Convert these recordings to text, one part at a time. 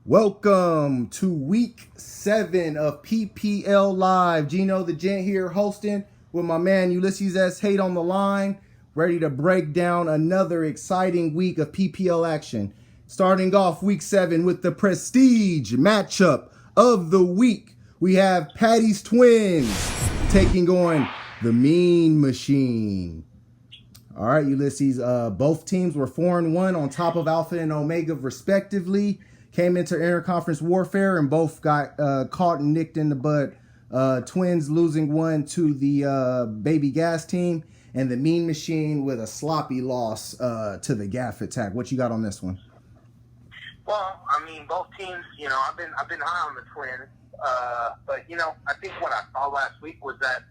Welcome to week 7 of PPL Live. Geno the Gent here hosting with my man Ulysses Hate on the line, ready to break down another exciting week of PPL action. Starting off week 7 with the prestige matchup of the week. We have Patty's Twins taking on the Mean Machine. All right, Ulysses, both teams were 4-1 on top of Alpha and Omega respectively. Came into interconference warfare and both got caught and nicked in the butt. Twins losing one to the Baby Gas team, and the Mean Machine with a sloppy loss to the Gaff Attack. What you got on this one? Well, I mean, both teams. I've been high on the Twins, but I think what I saw last week was that,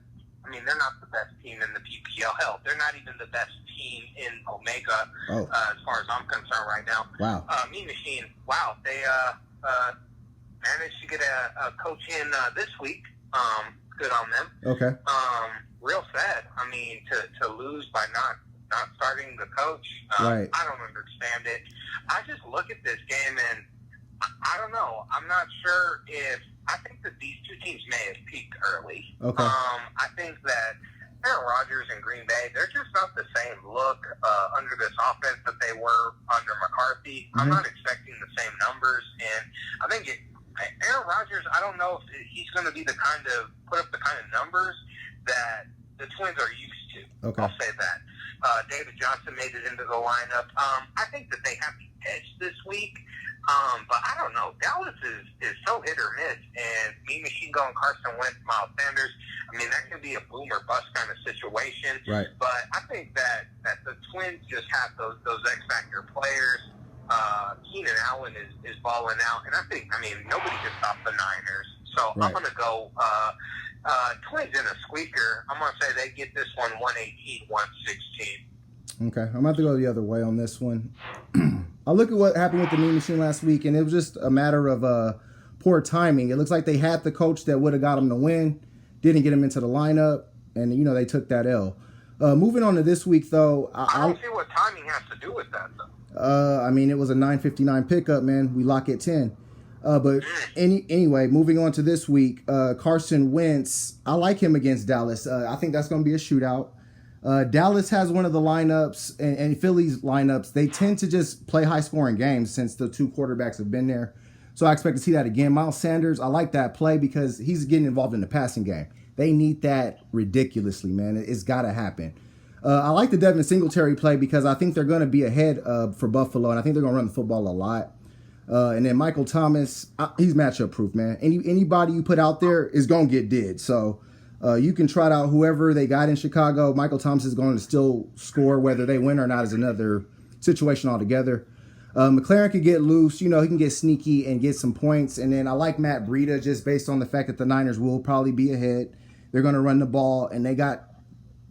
they're not the best team in the PPL. Hell, they're not even the best team in Omega, as far as I'm concerned right now. Wow. Mean Machine, wow, they managed to get a coach in this week. Good on them. Okay. Real sad. To lose by not starting the coach. Right. I don't understand it. I just look at this game and I don't know. I'm not sure if I think that these two teams may have peaked early. Okay. I think that Aaron Rodgers and Green Bay, they're just not the same look under this offense that they were under McCarthy. Mm-hmm. I'm not expecting the same numbers, and I think Aaron Rodgers, I don't know if he's going to be put up the kind of numbers that the Twins are used to. Okay. I'll say that. David Johnson made it into the lineup. I think that they have the edge this week. But I don't know. Dallas is so hit or miss, and Mean Machine going Carson Wentz, Miles Sanders. That can be a boom or bust kind of situation. Right. But I think that the Twins just have those X factor players. Keenan Allen is balling out, and I think nobody can stop the Niners. So right. I'm gonna go Twins in a squeaker. I'm gonna say they get this one 118-116. Okay. I'm about to go the other way on this one. I look at what happened with the Mean Machine last week, and it was just a matter of poor timing. It looks like they had the coach that would have got them to win, didn't get him into the lineup, and, they took that L. Moving on to this week, though. I don't see what timing has to do with that, though. It was a 9:59 pickup, man. We lock at 10. But anyway, moving on to this week, Carson Wentz, I like him against Dallas. I think that's going to be a shootout. Dallas has one of the lineups, and Philly's lineups, they tend to just play high-scoring games since the two quarterbacks have been there. So I expect to see that again. Miles Sanders, I like that play because he's getting involved in the passing game. They need that ridiculously, man. It's got to happen. I like the Devin Singletary play because I think they're going to be ahead for Buffalo, and I think they're going to run the football a lot. And then Michael Thomas, he's matchup-proof, man. Anybody you put out there is going to get did. So you can trot out whoever they got in Chicago. Michael Thomas is going to still score. Whether they win or not is another situation altogether. McLaren could get loose. He can get sneaky and get some points. And then I like Matt Breida just based on the fact that the Niners will probably be ahead. They're going to run the ball, and they got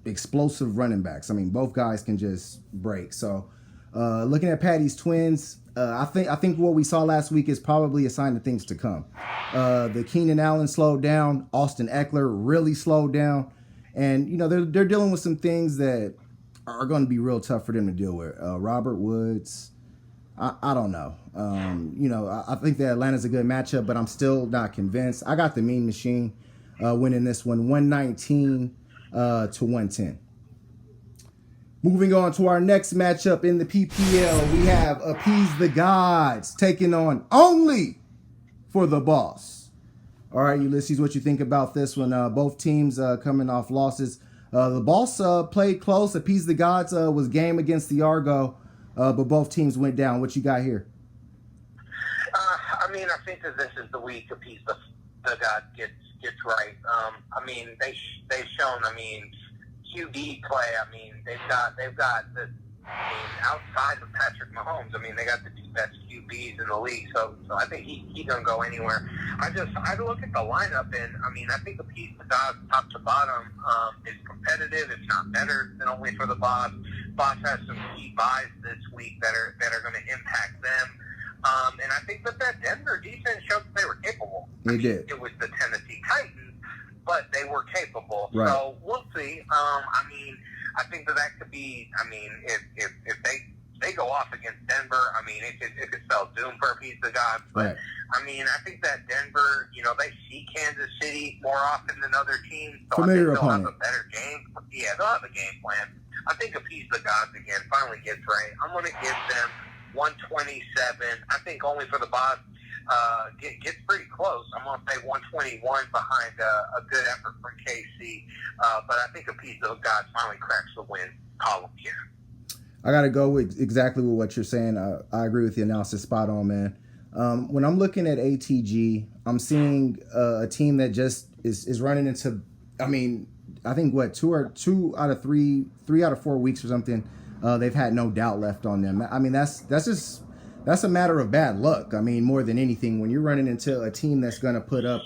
explosive running backs. Both guys can just break. So looking at Patty's Twins, I think what we saw last week is probably a sign of things to come. The Keenan Allen slowed down. Austin Eckler really slowed down. And, they're dealing with some things that are going to be real tough for them to deal with. Robert Woods, I don't know. I think that Atlanta's a good matchup, but I'm still not convinced. I got the Mean Machine winning this one 119 to 110. Moving on to our next matchup in the PPL, we have Appease the Gods taking on Only for the Boss. All right, Ulysses, what you think about this one? Both teams coming off losses. The Boss played close. Appease the Gods was game against the Argo, but both teams went down. What you got here? I think that this is the week Appease the God gets right. They've shown. QB play. They've got the. Outside of Patrick Mahomes, they got the two best QBs in the league. So I think he don't go anywhere. I look at the lineup, and I think Appease the God, top to bottom, is competitive. It's not better than Only for the Boss. Boss has some key buys this week that are going to impact them. And I think that Denver defense showed that they were capable. They did. It was the Tennessee Titans, but they were capable. Right. So we'll see. I think that could be. If they they go off against Denver, I mean, it could spell doom for a piece of God. But, right. I mean, I think that Denver, they see Kansas City more often than other teams. So Familiar I think they'll opponent. have a better game. Yeah, they'll have a game plan. I think a piece of God again finally gets right. I'm going to give them 127. I think only for the boss. Gets pretty close. I'm going to say 121 behind a good effort from KC. But I think a piece of God finally cracks the win column here. I got to go with exactly with what you're saying. I agree with the analysis, spot on, man. When I'm looking at ATG, I'm seeing a team that just is running into, I mean, I think what, three out of 4 weeks or something, they've had no doubt left on them. I mean, that's a matter of bad luck. I mean, more than anything, when you're running into a team that's going to put up,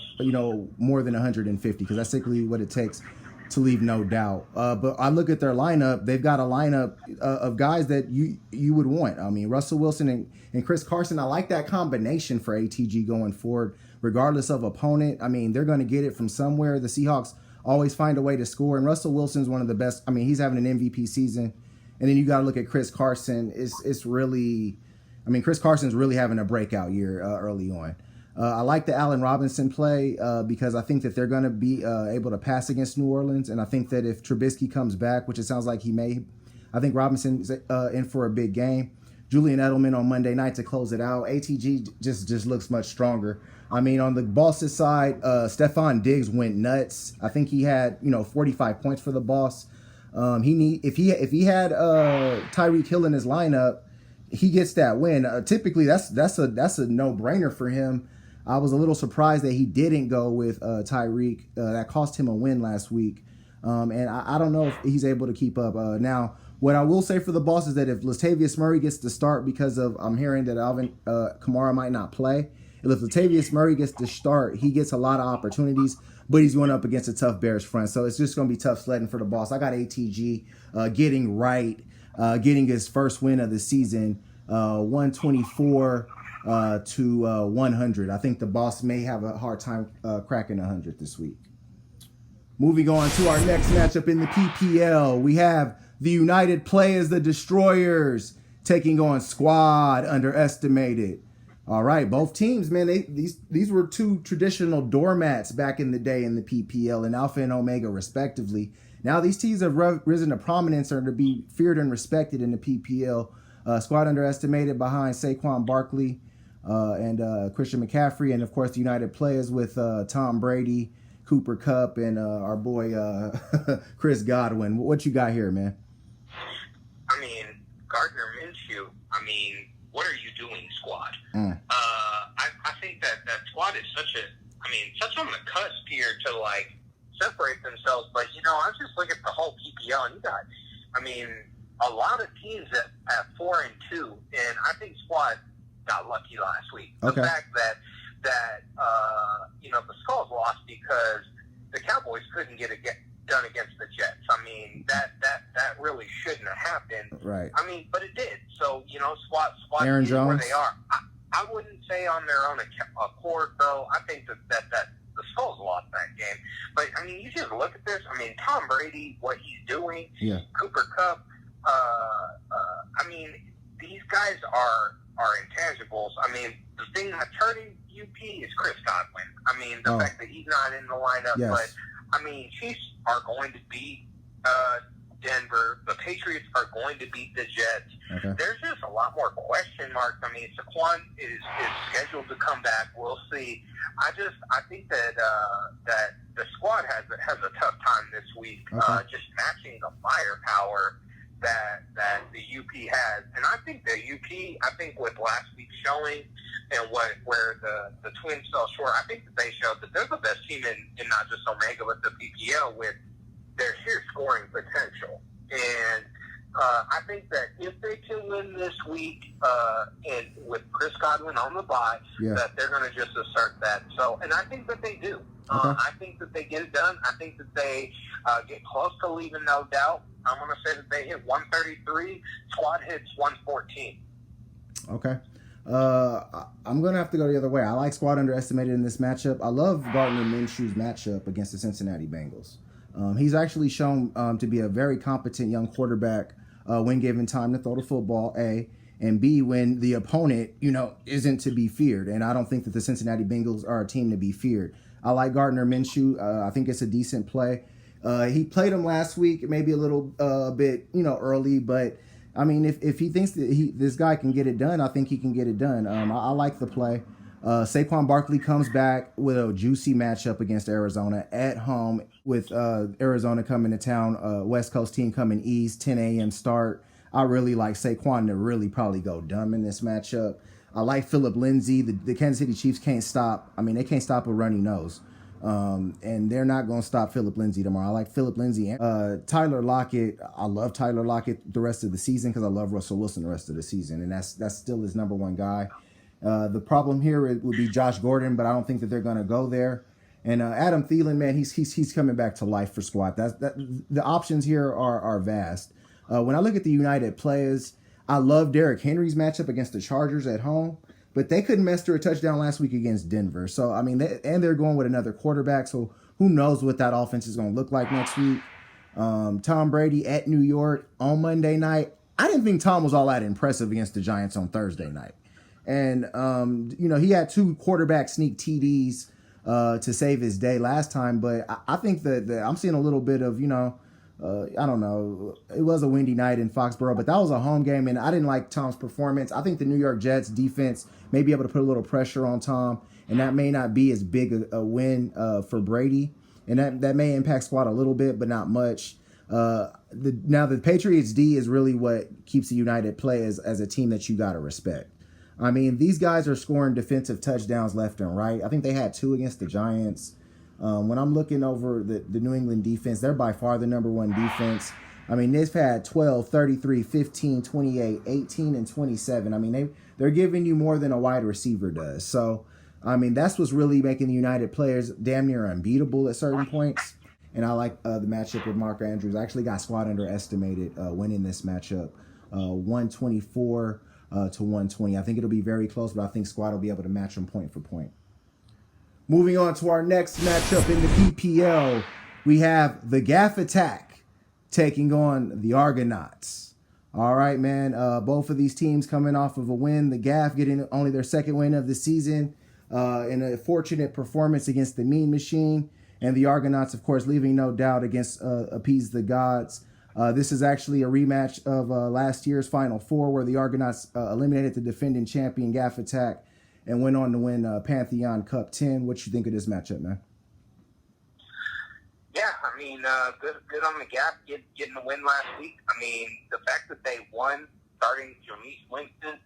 more than 150, because that's simply what it takes to leave no doubt. But I look at their lineup. They've got a lineup of guys that you would want. I mean, Russell Wilson and Chris Carson. I like that combination for ATG going forward, regardless of opponent. I mean, they're going to get it from somewhere. The Seahawks always find a way to score, and Russell Wilson's one of the best. I mean, he's having an MVP season. And then you got to look at Chris Carson. It's really, I mean, Chris Carson's really having a breakout year early on. I like the Allen Robinson play because I think that they're going to be able to pass against New Orleans. And I think that if Trubisky comes back, which it sounds like he may, I think Robinson's in for a big game. Julian Edelman on Monday night to close it out. ATG just looks much stronger. I mean, on the Boss's side, Stephon Diggs went nuts. I think he had 45 points for the Boss. If he had Tyreek Hill in his lineup, he gets that win. Typically, that's a no-brainer for him. I was a little surprised that he didn't go with Tyreek. That cost him a win last week. And I don't know if he's able to keep up. Now, what I will say for the Boss is that if Latavius Murray gets to start, because of I'm hearing that Alvin Kamara might not play, if Latavius Murray gets to start, he gets a lot of opportunities, but he's going up against a tough Bears front. So it's just going to be tough sledding for the Boss. I got ATG getting right, getting his first win of the season, 124 to 100. I think the Boss may have a hard time cracking 100 this week. Moving on to our next matchup in the PPL, we have the United Players, the Destroyers, taking on Squad Underestimated. All right, both teams, man, these were two traditional doormats back in the day in the PPL, and Alpha and Omega respectively. Now these teams have risen to prominence and are to be feared and respected in the PPL. Squad Underestimated behind Saquon Barkley and Christian McCaffrey, and of course the United Players with Tom Brady, Cooper Kupp, and our boy Chris Godwin. What you got here, man? I mean, Gardner Minshew. I mean, what are you doing, Squad? I think that Squad is such on the cusp here to like separate themselves. But I was just looking at the whole PPL, and you got, I mean, a lot of teams at 4-2, and I think Squad got lucky last week. Okay. The fact that the Skulls lost because the Cowboys couldn't get it done against the Jets. I mean, that really shouldn't have happened. Right. I mean, but it did. So, Squad Aaron is Jones, where they are. I wouldn't say on their own accord, though. I think that the Skulls lost that game. But, I mean, you just look at this. I mean, Tom Brady, what he's doing, yeah. Cooper Kupp, I mean, these guys are intangibles. I mean, the thing that's hurting UP is Chris Godwin. I mean, the fact that he's not in the lineup. Yes. But, I mean, Chiefs are going to beat Denver. The Patriots are going to beat the Jets. Okay. There's just a lot more question marks. I mean, Saquon is scheduled to come back. We'll see. I think that the Squad has a tough time this week, just matching the firepower that the UP has. And I think the UP, with last week's showing and where the Twins fell short, I think that they showed that they're the best team in not just Omega, but the PPL with their sheer scoring potential. And I think that if they can win this week and with Chris Godwin on the bye, that they're going to just assert that. So, and I think that they do. I think that they get it done. I think that they get close to leaving no doubt. I'm going to say that they hit 133. Squad hits 114. Okay. I'm going to have to go the other way. I like Squad Underestimated in this matchup. I love Gardner Minshew's matchup against the Cincinnati Bengals. He's actually shown to be a very competent young quarterback when given time to throw the football, A, and B, when the opponent, isn't to be feared. And I don't think that the Cincinnati Bengals are a team to be feared. I like Gardner Minshew. I think it's a decent play. He played him last week, maybe a little bit, early, but I mean, if he thinks that this guy can get it done, I think he can get it done. I like the play. Saquon Barkley comes back with a juicy matchup against Arizona at home, with Arizona coming to town, West Coast team coming east, 10 a.m. start. I really like Saquon to really probably go dumb in this matchup. I like Phillip Lindsay. The Kansas City Chiefs can't stop. I mean, they can't stop a runny nose. And they're not going to stop Phillip Lindsay tomorrow. I like Phillip Lindsay. Tyler Lockett. I love Tyler Lockett the rest of the season because I love Russell Wilson the rest of the season. And that's still his number one guy. The problem here would be Josh Gordon, but I don't think that they're going to go there. And Adam Thielen, man, he's coming back to life for squad. The options here are vast. When I look at the United players, I love Derrick Henry's matchup against the Chargers at home, but they couldn't muster a touchdown last week against Denver. So, I mean, they're going with another quarterback, so who knows what that offense is going to look like next week. Tom Brady at New York on Monday night. I didn't think Tom was all that impressive against the Giants on Thursday night. And, he had 2 quarterback sneak TDs to save his day last time, but I think that I'm seeing a little bit of, I don't know. It was a windy night in Foxborough, but that was a home game, and I didn't like Tom's performance. I think the New York Jets defense may be able to put a little pressure on Tom, and that may not be as big a win for Brady, and that may impact squad a little bit, but not much. Now the Patriots D is really what keeps the United play as a team that you got to respect. I mean, these guys are scoring defensive touchdowns left and right. I think they had 2 against the Giants. When I'm looking over the New England defense, they're by far the number one defense. I mean, they've had 12, 33, 15, 28, 18, and 27. I mean, they're giving you more than a wide receiver does. So, I mean, that's what's really making the United players damn near unbeatable at certain points. And I like the matchup with Mark Andrews. I actually got squad underestimated winning this matchup, 124 to 120. I think it'll be very close, but I think squad will be able to match them point for point. Moving on to our next matchup in the PPL, we have the Gaff Attack taking on the Argonauts. All right, man. Both of these teams coming off of a win. The Gaff getting only their second win of the season in a fortunate performance against the Mean Machine. And the Argonauts, of course, leaving no doubt against Appease the Gods. This is actually a rematch of last year's Final Four, where the Argonauts eliminated the defending champion Gaff Attack and went on to win Pantheon Cup 10. What you think of this matchup, man? Yeah, I mean, good on the Gap getting a win last week. I mean, the fact that they won starting Jameis Winston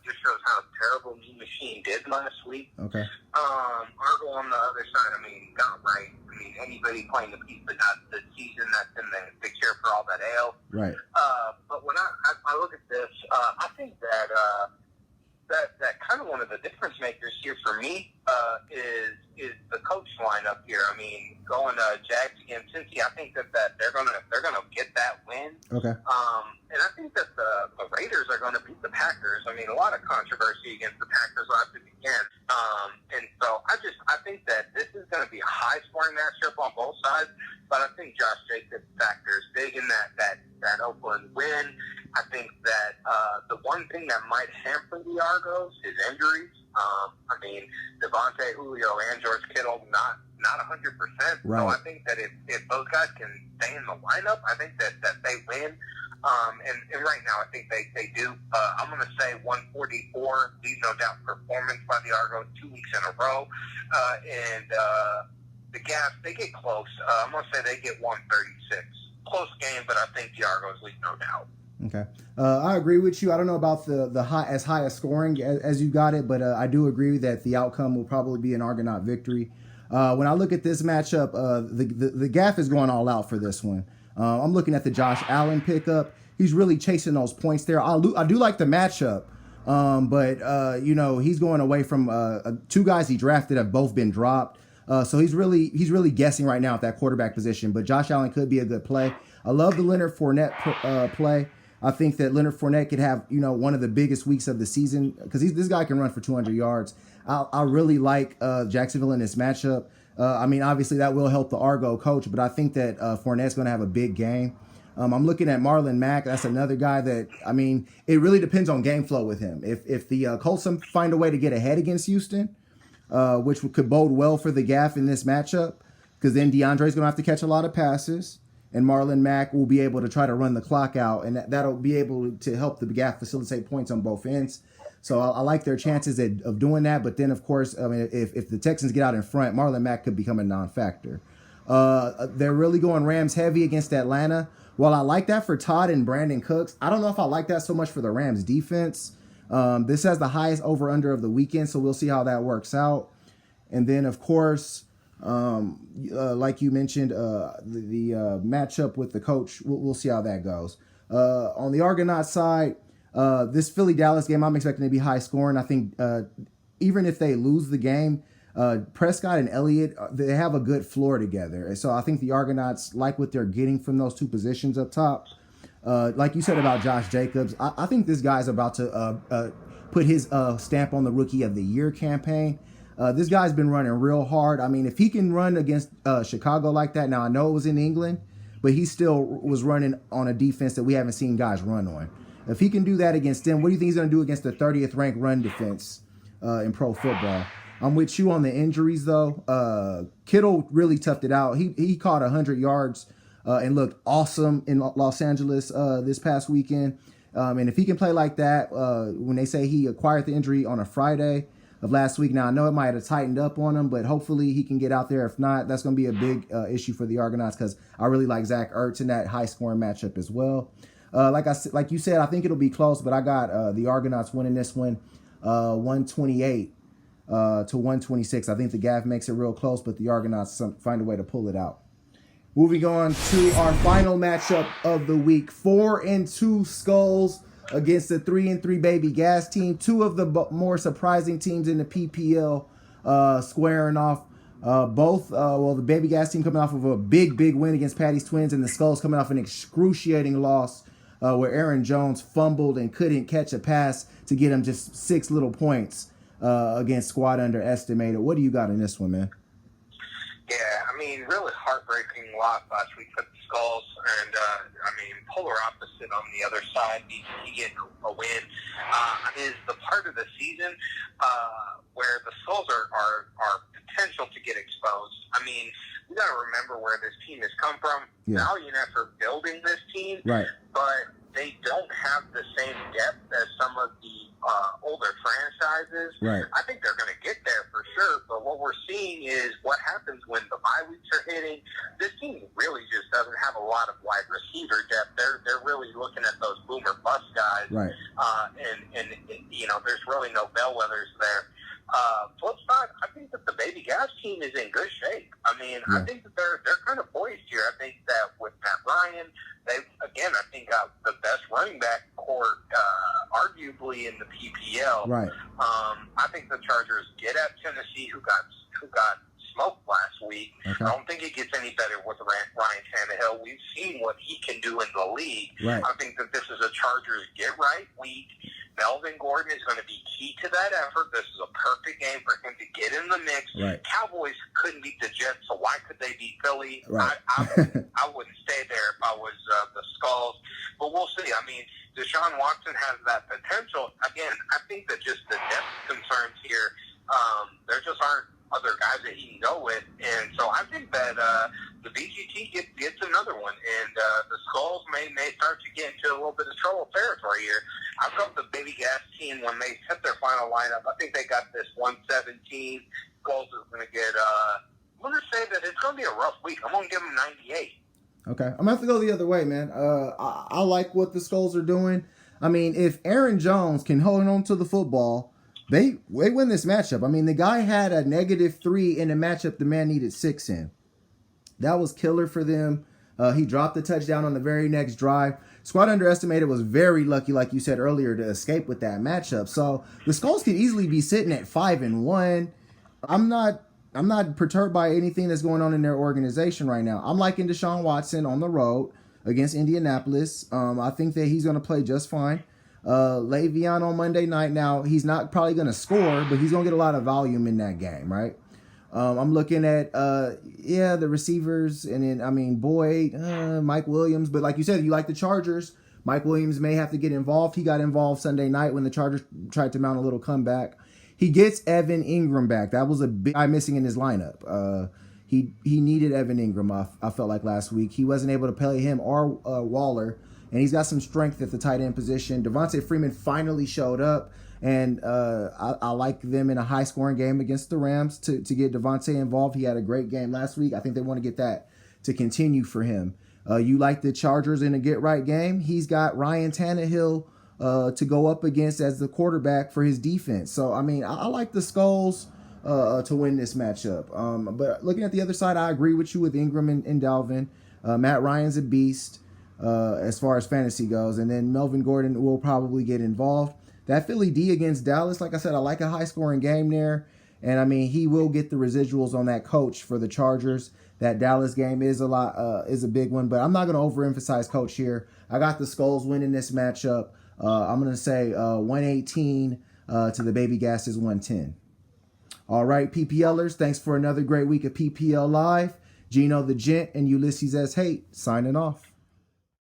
just shows how terrible Mean Machine did last week. Okay. Argo on the other side, I mean, got right. I mean, anybody playing the piece of the season that's in the cure for all that ale. Right. But when I look at this, I think that kind of one of the difference makers here for me is the coach lineup here. I mean, going Jags against Cincy, I think that they're gonna get that win. Okay. And I think that the Raiders are gonna beat the Packers. I mean, a lot of controversy against the Packers last week again. And so I think that this is gonna be a high scoring matchup on both sides. But I think Josh Jacobs factors big in that Oakland win. I think that the one thing that might hamper the Argos is injuries. I mean, Devontae, Julio, and George Kittle not 100%. Right. So I think that if those guys can stay in the lineup, I think that they win. And right now, I think they do. I'm going to say 144, leave no doubt performance by the Argos 2 weeks in a row. And the Gas, they get close. I'm going to say they get 136. Close game, but I think the Argos leave no doubt. Okay. I agree with you. I don't know about the high a scoring as you got it, but I do agree that the outcome will probably be an Argonaut victory. When I look at this matchup, the Gaff is going all out for this one. I'm looking at the Josh Allen pickup. He's really chasing those points there. I do like the matchup, but he's going away from 2 guys he drafted have both been dropped. So he's really guessing right now at that quarterback position. But Josh Allen could be a good play. I love the Leonard Fournette play. I think that Leonard Fournette could have one of the biggest weeks of the season because this guy can run for 200 yards. I really like Jacksonville in this matchup. I mean, obviously that will help the Argo coach, but I think that Fournette's going to have a big game. I'm looking at Marlon Mack. That's another guy that, I mean, it really depends on game flow with him. If the Colts find a way to get ahead against Houston, which could bode well for the Gaff in this matchup, because then DeAndre's going to have to catch a lot of passes, and Marlon Mack will be able to try to run the clock out, and that'll be able to help the Gaff facilitate points on both ends. So I like their chances of doing that. But then, of course, I mean, if the Texans get out in front, Marlon Mack could become a non-factor. They're really going Rams heavy against Atlanta. While I like that for Todd and Brandon Cooks, I don't know if I like that so much for the Rams defense. This has the highest over-under of the weekend, so we'll see how that works out. And then, of course, like you mentioned, the matchup with the coach, we'll see how that goes. On the Argonauts side, this Philly-Dallas game, I'm expecting to be high-scoring. I think even if they lose the game, Prescott and Elliott, they have a good floor together. So I think the Argonauts like what they're getting from those two positions up top. Like you said about Josh Jacobs, I think this guy's about to put his stamp on the Rookie of the Year campaign. This guy's been running real hard. I mean, if he can run against Chicago like that, now I know it was in England, but he still was running on a defense that we haven't seen guys run on. If he can do that against them, what do you think he's going to do against the 30th ranked run defense in pro football? I'm with you on the injuries, though. Kittle really toughed it out. He caught 100 yards and looked awesome in Los Angeles this past weekend. And if he can play like that, when they say he acquired the injury on a Friday of last week, now I know it might have tightened up on him, but hopefully he can get out there. If not, that's going to be a big issue for the Argonauts, because I really like Zach Ertz in that high-scoring matchup as well. Like you said, I think it'll be close, but I got the Argonauts winning this one 128 to 126. I think the Gaff makes it real close, but the Argonauts find a way to pull it out. Moving on to our final matchup of the week, 4-2 Skulls against the 3-3 Baby Gas team. Two of the more surprising teams in the PPL squaring off. The Baby Gas team coming off of a big win against Patty's Twins, and the Skulls coming off an excruciating loss where Aaron Jones fumbled and couldn't catch a pass to get him just 6 little points against Squad Underestimated. What do you got in this one, man? Yeah, I mean, really heartbreaking loss last week for the Skulls, and polar opposite on the other side. He getting a win is the part of the season where the Skulls are potential to get exposed. I mean, we got to remember where this team has come from. Yeah. Valiant effort building this team, Right. But they don't have the same depth as some of the older franchises. Right. I think they're going to get there for sure, but what we're seeing is what happens when the bye weeks are hitting. This team really just doesn't have a lot of wide receiver depth. They're really looking at those boomer bust guys, Right. And there's really no bellwethers there. Flip side, I think that the Baby Gas team is in good shape. I mean, Yeah. I think that they're kind of poised here. I think that with Matt Ryan, they got the best running back core, arguably in the PPL. Right. I think the Chargers get at Tennessee, who got smoked last week. Okay. I don't think it gets any better with Ryan Tannehill. We've seen what he can do in the league. Right. I think that this is a Chargers get-right week. Melvin Gordon is going to be key to that effort. This is a perfect game for him to get in the mix. Right. Cowboys couldn't beat the Jets, so why could they beat Philly? Right. I wouldn't stay there if I was the Skulls. But we'll see. I mean, Deshaun Watson has that potential. Again, I think that just the depth concerns here, there just aren't other guys that he can go with. And so I think that the BGT gets another one. And the Skulls may start to get into a little bit of trouble territory here. I've got the Baby Gas team when they set their final lineup. I think they got this 117. Skulls is going to get, I'm going to say that it's going to be a rough week. I'm going to give them 98. Okay. I'm going to have to go the other way, man. I like what the Skulls are doing. I mean, if Aaron Jones can hold on to the football, they win this matchup. I mean, the guy had a -3 in a matchup the man needed 6 in. That was killer for them. He dropped the touchdown on the very next drive. Squad Underestimated was very lucky, like you said earlier, to escape with that matchup. So the Skulls could easily be sitting at 5-1. I'm not perturbed by anything that's going on in their organization right now. I'm liking Deshaun Watson on the road against Indianapolis. I think that he's going to play just fine. Le'Veon on Monday night. Now, he's not probably going to score, but he's going to get a lot of volume in that game, right? I'm looking at the receivers, and then Boyd, Mike Williams. But like you said, you like the Chargers. Mike Williams may have to get involved. He got involved Sunday night when the Chargers tried to mount a little comeback. He gets Evan Ingram back. That was a big guy missing in his lineup. He needed Evan Ingram, I felt like, last week. He wasn't able to play him or Waller, and he's got some strength at the tight end position. Devontae Freeman finally showed up, and I like them in a high-scoring game against the Rams to get Devontae involved. He had a great game last week. I think they want to get that to continue for him. You like the Chargers in a get-right game? He's got Ryan Tannehill to go up against as the quarterback for his defense. So, I like the Skulls to win this matchup. But looking at the other side, I agree with you with Ingram and Dalvin. Matt Ryan's a beast as far as fantasy goes. And then Melvin Gordon will probably get involved. That Philly D against Dallas, like I said, I like a high-scoring game there. And, he will get the residuals on that coach for the Chargers. That Dallas game is a big one. But I'm not going to overemphasize coach here. I got the Skulls winning this matchup. I'm going to say 118 to the Baby Gasses 110. All right, PPLers, thanks for another great week of PPL Live. Geno the Gent and Ulysses S. Hate signing off.